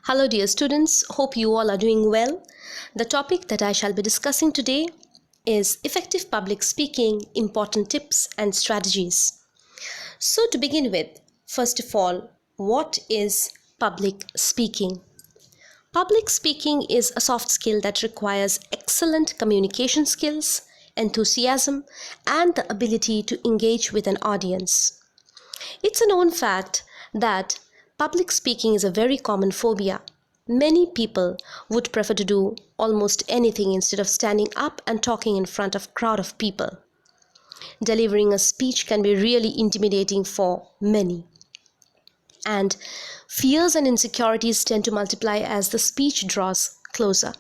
Hello dear students, hope you all are doing well. The topic that I shall be discussing today is effective public speaking, important tips and strategies. So to begin with, first of all, what is public speaking? Public speaking is a soft skill that requires excellent communication skills, enthusiasm, and the ability to engage with an audience. It's a known fact that public speaking is a very common phobia. Many people would prefer to do almost anything instead of standing up and talking in front of a crowd of people. Delivering a speech can be really intimidating for many. And fears and insecurities tend to multiply as the speech draws closer.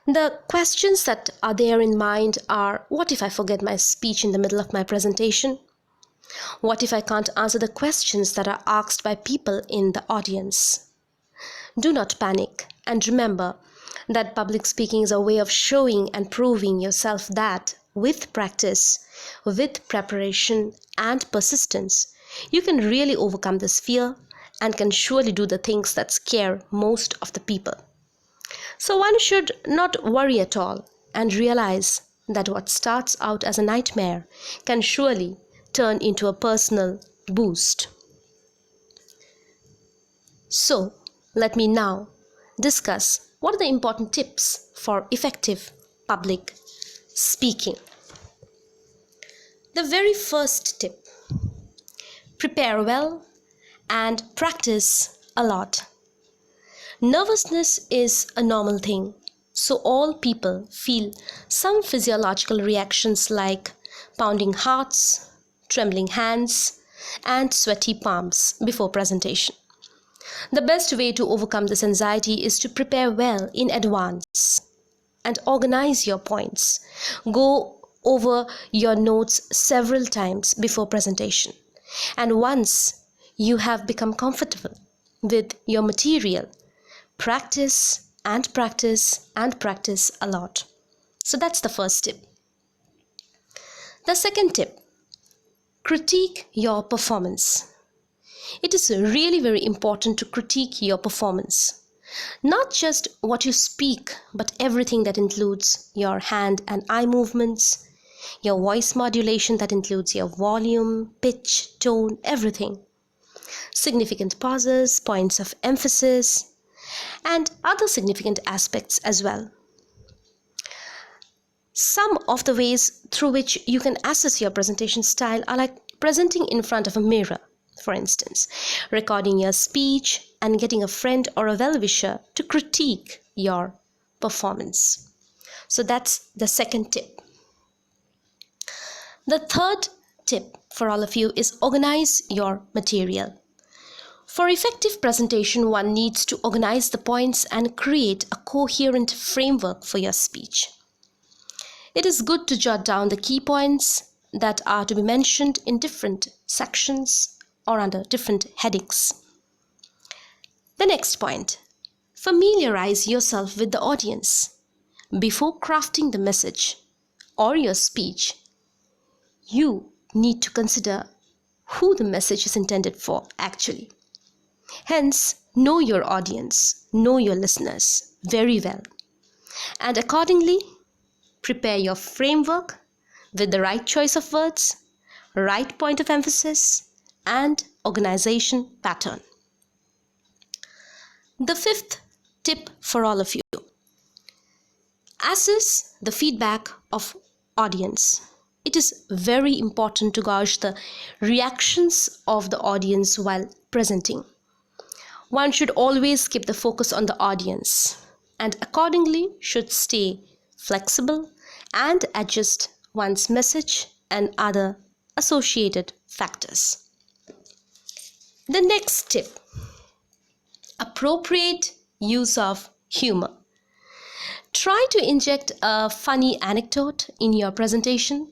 The questions that are there in mind are, what if I forget my speech in the middle of my presentation? What if I can't answer the questions that are asked by people in the audience? Do not panic and remember that public speaking is a way of showing and proving yourself that with practice, with preparation and persistence, you can really overcome this fear and can surely do the things that scare most of the people. So one should not worry at all and realize that what starts out as a nightmare can surely turn into a personal boost. So, let me now discuss what are the important tips for effective public speaking. The very first tip: prepare well and practice a lot. Nervousness is a normal thing, so all people feel some physiological reactions like pounding hearts, trembling hands, and sweaty palms before presentation. The best way to overcome this anxiety is to prepare well in advance and organize your points. Go over your notes several times before presentation. And once you have become comfortable with your material, practice and practice and practice a lot. So that's the first tip. The second tip: critique your performance. It is really very important to critique your performance. Not just what you speak, but everything that includes your hand and eye movements, your voice modulation that includes your volume, pitch, tone, everything. Significant pauses, points of emphasis, and other significant aspects as well. Some of the ways through which you can assess your presentation style are like presenting in front of a mirror, for instance, recording your speech and getting a friend or a well-wisher to critique your performance. So that's the second tip. The third tip for all of you is organize your material. For effective presentation, one needs to organize the points and create a coherent framework for your speech. It is good to jot down the key points that are to be mentioned in different sections or under different headings. The next point: familiarize yourself with the audience. Before crafting the message or your speech, you need to consider who the message is intended for actually. Hence, know your audience, know your listeners very well, and accordingly, prepare your framework with the right choice of words, right point of emphasis, and organization pattern. The fifth tip for all of you: assess the feedback of audience. It is very important to gauge the reactions of the audience while presenting. One should always keep the focus on the audience and accordingly should stay flexible and adjust one's message and other associated factors. The next tip: appropriate use of humor. Try to inject a funny anecdote in your presentation.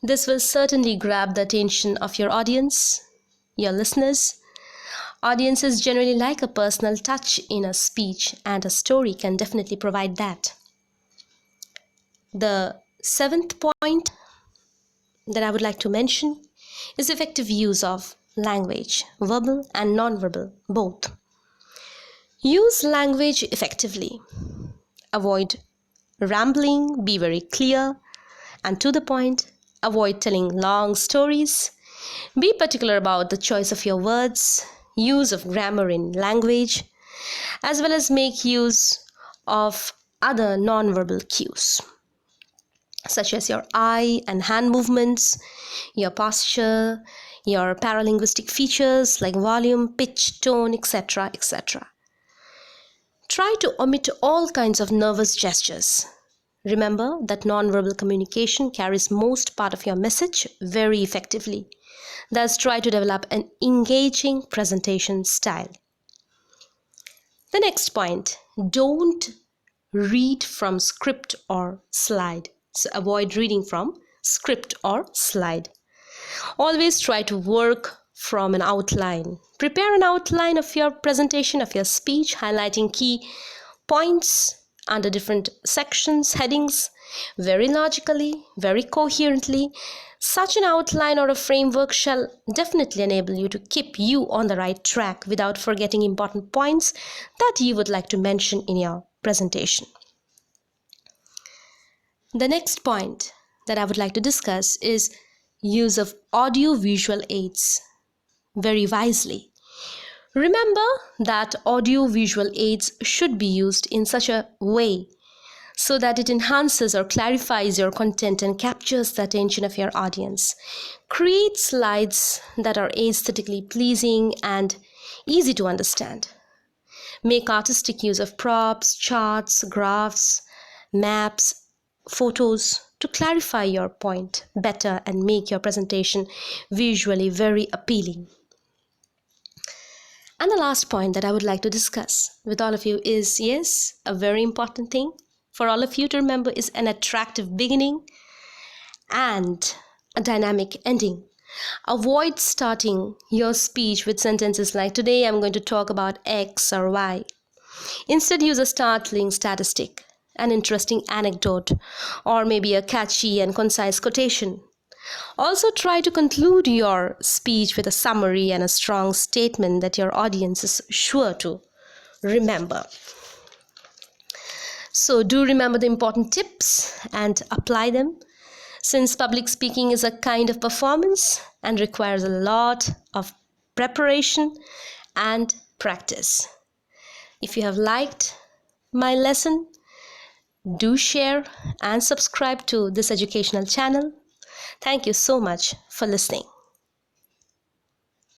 This will certainly grab the attention of your audience, your listeners. Audiences generally like a personal touch in a speech, and a story can definitely provide that. The seventh point that I would like to mention is effective use of language, verbal and non-verbal, both. Use language effectively. Avoid rambling, be very clear and to the point. Avoid telling long stories. Be particular about the choice of your words, use of grammar in language, as well as make use of other nonverbal cues, such as your eye and hand movements, your posture, your paralinguistic features like volume, pitch, tone, etc., etc. Try to omit all kinds of nervous gestures. Remember that nonverbal communication carries most part of your message very effectively. Thus, try to develop an engaging presentation style. The next point, don't read from script or slide. So avoid reading from script or slide. Always try to work from an outline. Prepare an outline of your presentation, of your speech, highlighting key points under different sections, headings, very logically, very coherently. Such an outline or a framework shall definitely enable you to keep you on the right track without forgetting important points that you would like to mention in your presentation. The next point that I would like to discuss is use of audio-visual aids very wisely. Remember that audio-visual aids should be used in such a way so that it enhances or clarifies your content and captures the attention of your audience. Create slides that are aesthetically pleasing and easy to understand. Make artistic use of props, charts, graphs, maps, photos to clarify your point better and make your presentation visually very appealing. And the last point that I would like to discuss with all of you is, yes, a very important thing for all of you to remember is an attractive beginning and a dynamic ending. Avoid starting your speech with sentences like, today I'm going to talk about X or Y. Instead, use a startling statistic, an interesting anecdote, or maybe a catchy and concise quotation. Also, try to conclude your speech with a summary and a strong statement that your audience is sure to remember. So, do remember the important tips and apply them, since public speaking is a kind of performance and requires a lot of preparation and practice. If you have liked my lesson, do share and subscribe to this educational channel. Thank you so much for listening.